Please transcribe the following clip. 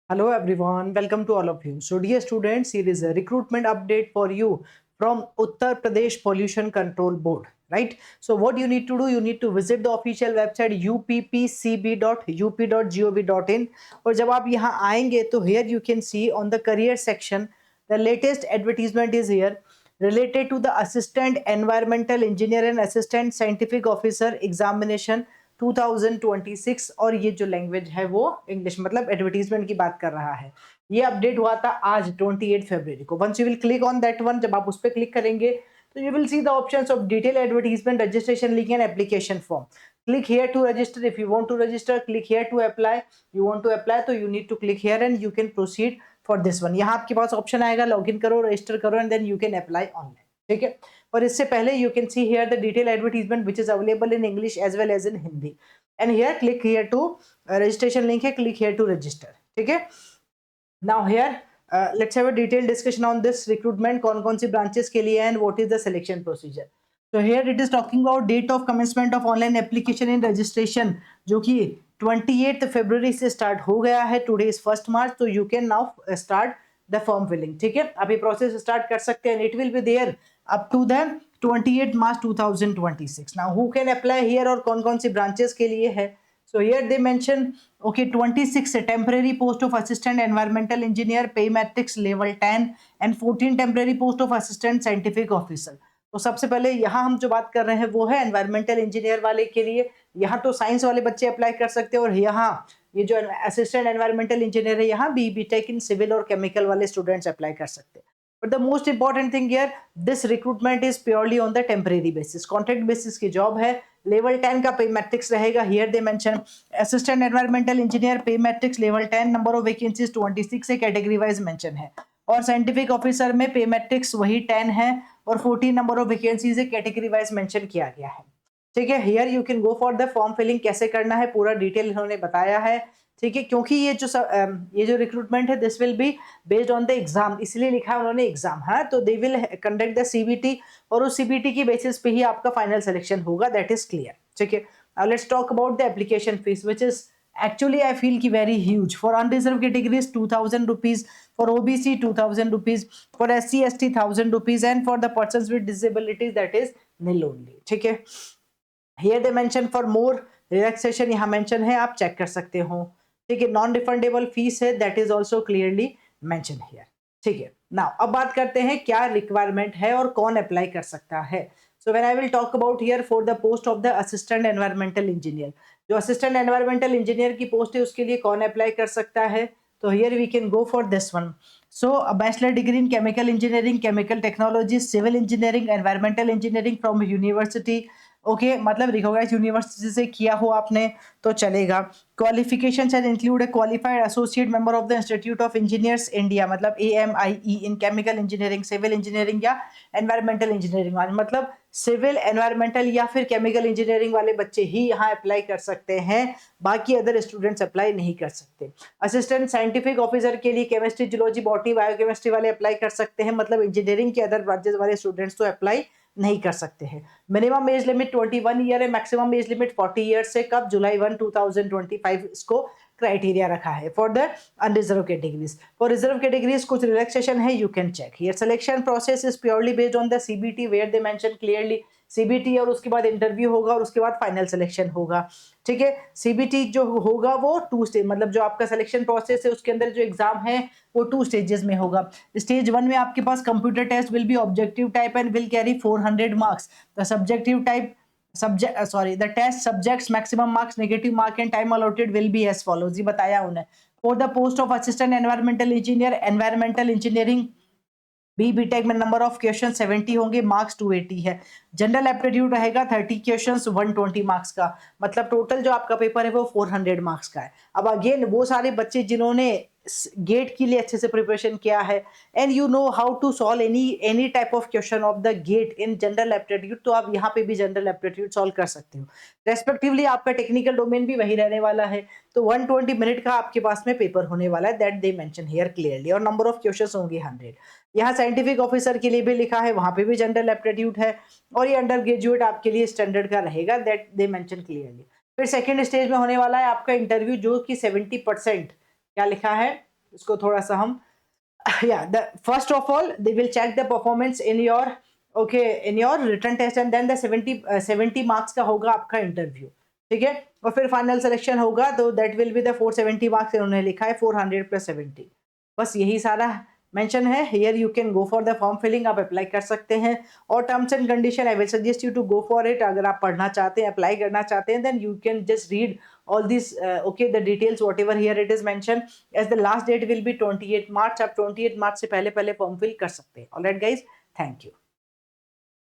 Hello everyone, welcome to all of you. So dear students, here is a recruitment update for you from Uttar Pradesh Pollution Control Board, right? So what you need to do, you need to visit the official website uppcb.up.gov.in और जब आप यहाँ आएंगे तो here you can see on the career section the latest advertisement is here related to the assistant environmental engineer and assistant scientific officer examination 2026 और ये जो language है वो इंग्लिश मतलब एडवर्टीजमेंट की बात कर रहा है। ये अपडेट हुआ था आज 28 फरवरी को। Once you will click on that one, जब आप उस पर क्लिक करेंगे तो you will see the options of detail advertisement, registration link and application form. Click here to register if you want to register, click here to apply, you want to apply तो you need to click here and you can proceed for this one. यहाँ आपके पास option आएगा login करो, register करो and then you can apply online, ठीक है। पर इससे पहले you can see here the detail advertisement which is available in English as well as in Hindi and here click here to registration link है, click here to register, ठीक है। Now here let's have a detail discussion on this recruitment, कौन कौन सी branches के लिए and what is the selection procedure. तो here it is talking about date of commencement of online application in registration जो कि 28 फरवरी से स्टार्ट हो गया है। टुडे इज 1 मार्च, तो you can now start the form filling, ठीक है। आप ये प्रोसेस स्टार्ट कर सकते हैं। It will be there up to the 28 March 2026. Now who can apply here और कौन कौन सी ब्रांचेस के लिए है। So here they mention okay 26 temporary post of assistant environmental engineer pay matrix level 10 and 14 temporary post of assistant scientific officer. तो सबसे पहले यहाँ हम जो बात कर रहे हैं वो है एनवायरमेंटल इंजीनियर वाले के लिए। यहाँ तो साइंस वाले बच्चे अप्लाई कर सकते हैं और यहाँ ये जो असिस्टेंट एनवायरमेंटल इंजीनियर है यहाँ बीटेक इन सिविल और केमिकल वाले स्टूडेंट्स अप्लाई कर सकते हैं। But the most important thing here, this recruitment is purely on the temporary basis, contract basis की job है। level 10 का pay matrix रहेगा। Here they mention assistant environmental engineer pay matrix level 10, number of vacancies 26 है, category wise mention है। और scientific officer में pay matrix वही 10 है और 14 number of vacancies है, category wise mention किया गया है, ठीक है। Here you can go for the form filling, कैसे करना है पूरा डिटेल इन्होंने बताया है, ठीक है। क्योंकि ये जो रिक्रूटमेंट है this will be based on the exam, इसलिए लिखा है उन्होंने एग्जाम, हाँ। तो they will conduct the CBT और उस सीबीटी की बेसिस पे ही आपका फाइनल सिलेक्शन होगा, दैट इज क्लियर, ठीक है। Now let's talk about the application fees which is actually I feel ki very huge. For unreserved categories 2000 rupees, for OBC 2000 rupees, for SC ST 1000 rupees and for the persons with disabilities that is nil only, ठीक है। Here they mention for more relaxation, यहाँ mention है, आप check कर सकते हो, ठीक है। नॉन रिफंडेबल फीस है, that is also clearly mention here, ठीक है। नाउ अब बात करते हैं क्या रिक्वायरमेंट है और कौन अप्लाई कर सकता है। So when I will talk about here for the post of the assistant environmental engineer, जो असिस्टेंट एनवायरमेंटल इंजीनियर की पोस्ट है उसके लिए कौन अप्लाई कर सकता है। तो here we can go for this one. So bachelor degree in chemical engineering, chemical technology, civil engineering, environmental engineering from university, okay मतलब रिकॉग्नाइज्ड यूनिवर्सिटी से किया हो आपने तो चलेगा। क्वालिफिकेशन शायद include a qualified associate member of the institute of engineers India, मतलब AMIE in chemical engineering, civil engineering या एनवायरमेंटल इंजीनियरिंग वाले, मतलब सिविल, एनवायरमेंटल या फिर केमिकल इंजीनियरिंग वाले बच्चे ही यहाँ अप्लाई कर सकते हैं, बाकी अदर स्टूडेंट्स अप्लाई नहीं कर सकते। असिस्टेंट साइंटिफिक ऑफिसर के लिए केमिस्ट्री, जूलॉजी, बॉटनी, बायोकेमिस्ट्री वाले अप्लाई कर सकते हैं, मतलब इंजीनियरिंग के अदर ब्रांचेस वाले स्टूडेंट्स तो अप्लाई नहीं कर सकते हैं। मिनिमम एज लिमिट 21 ईयर है, मैक्सिमम एज लिमिट 40 ईयर्स से कब जुलाई 1 2025 इसको क्राइटेरिया रखा है for the unreserved categories. For reserved categories कुछ रिलैक्सेशन है, you can check here. Selection process is purely based on the CBT where they mention clearly CBT, और उसके बाद इंटरव्यू होगा और उसके बाद फाइनल सिलेक्शन होगा, ठीक है। सीबीटी जो होगा वो 2 स्टेज, मतलब जो आपका सिलेक्शन प्रोसेस है उसके अंदर जो एग्जाम है वो 2 स्टेजेस में होगा। स्टेज 1 में आपके पास computer test will be objective type and will carry 400 marks. The subjective type the test subjects maximum marks, negative mark and time allotted will be as follows, ये बताया उन्हें। for the post of assistant environmental engineer, environmental engineering BTech में number of question 70 होंगे, marks 280 है। General aptitude रहेगा 30 questions 120 marks का, मतलब total जो आपका पेपर है वो 400 मार्क्स का है। अब अगेन वो सारे बच्चे जिन्होंने गेट के लिए अच्छे से प्रिपरेशन किया है and you know how to solve any type of question of the GATE in general aptitude, तो आप यहाँ पे भी जनरल एप्टीट्यूड सॉल्व कर सकते हो। रेस्पेक्टिवली आपका टेक्निकल डोमेन भी वही रहने वाला है, तो 120 मिनट का आपके पास में पेपर होने वाला है, that they mention here clearly, और नंबर ऑफ क्वेश्चंस होंगे 100। यहाँ साइंटिफिक ऑफिसर के लिए भी लिखा है, वहां पे भी जनरल एप्टीट्यूड है, और ये अंडर ग्रेजुएट आपके लिए स्टैंडर्ड का रहेगा, दैट दे मेंशन क्लियरली। फिर सेकंड स्टेज में होने वाला है आपका इंटरव्यू, जो कि 70% क्या लिखा है इसको थोड़ा सा हम yeah, the first of all they will check the performance in your in your written test, and then the 70 marks का होगा आपका इंटरव्यू, ठीक है, और फिर फाइनल सिलेक्शन होगा तो that will be the 470 marks, इन्होंने लिखा है 400 + 70, बस यही सारा मेंशन है। Here you can go for the form filling, आप अप्लाई कर सकते हैं, और terms and condition I will suggest you to go for it. अगर आप पढ़ना चाहते हैं, अप्लाई करना चाहते हैं, then you can just read all these the details whatever here it is mentioned, as the last date will be 28 March। आप 28 मार्च से पहले पहले फॉर्म फिल कर सकते हैं। Alright guys, thank you.